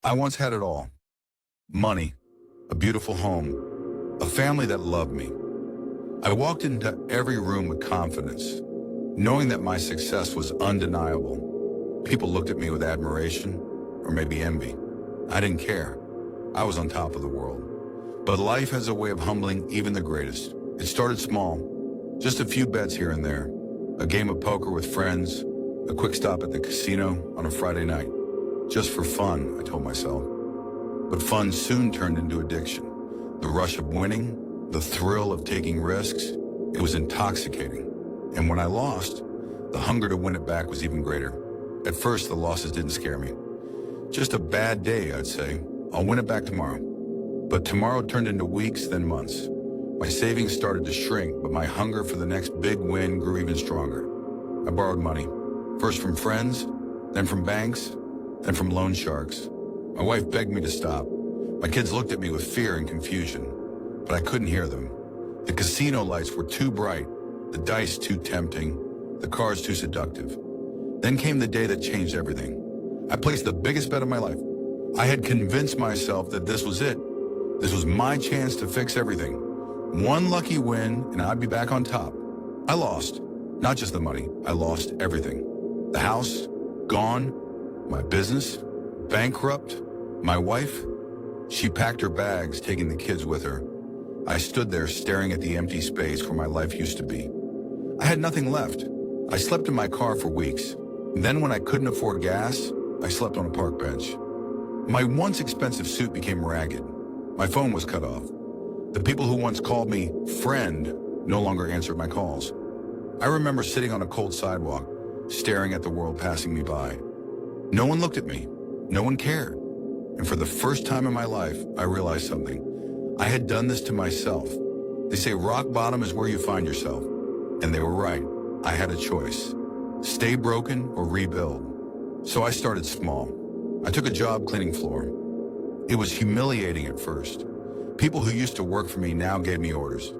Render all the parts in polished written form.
I once had it all. Money, a beautiful home, a family that loved me. I walked into every room with confidence, knowing that my success was undeniable. People looked at me with admiration, or maybe envy. I didn't care. I was on top of the world. But life has a way of humbling even the greatest. It started small, just a few bets here and there, a game of poker with friends, a quick stop at the casino on a Friday night. Just for fun, I told myself. But fun soon turned into addiction. The rush of winning, the thrill of taking risks, it was intoxicating. And when I lost, the hunger to win it back was even greater. At first, the losses didn't scare me. Just a bad day, I'd say. I'll win it back tomorrow. But tomorrow turned into weeks, then months. My savings started to shrink, but my hunger for the next big win grew even stronger. I borrowed money, first from friends, then from banks, then from loan sharks. My wife begged me to stop. My kids looked at me with fear and confusion, but I couldn't hear them. The casino lights were too bright, the dice too tempting, the cars too seductive. Then came the day that changed everything. I placed the biggest bet of my life. I had convinced myself that this was it. This was my chance to fix everything. One lucky win, and I'd be back on top. I lost. Not just the money, I lost everything. The house, gone. My business, bankrupt. My wife, she packed her bags, taking the kids with her. I stood there staring at the empty space where my life used to be. I had nothing left. I slept in my car for weeks. And then when I couldn't afford gas, I slept on a park bench. My once expensive suit became ragged. My phone was cut off. The people who once called me friend no longer answered my calls. I remember sitting on a cold sidewalk, staring at the world passing me by. No one looked at me. No one cared. And for the first time in my life, I realized something. I had done this to myself. They say rock bottom is where you find yourself. And they were right. I had a choice. Stay broken or rebuild. So I started small. I took a job cleaning floor. It was humiliating at first. People who used to work for me now gave me orders.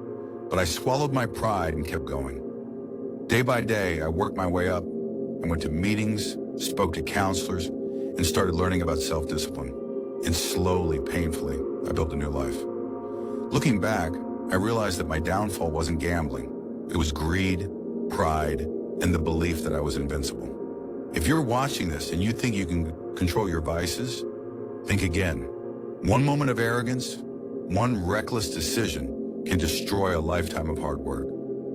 But I swallowed my pride and kept going. Day by day, I worked my way up. I went to meetings, spoke to counselors, and started learning about self-discipline. And slowly, painfully, I built a new life. Looking back, I realized that my downfall wasn't gambling. It was greed, pride, and the belief that I was invincible. If you're watching this and you think you can control your vices, think again. One moment of arrogance, one reckless decision can destroy a lifetime of hard work.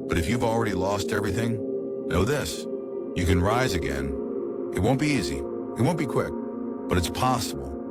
But if you've already lost everything, know this, you can rise again. It won't be easy, it won't be quick, but it's possible.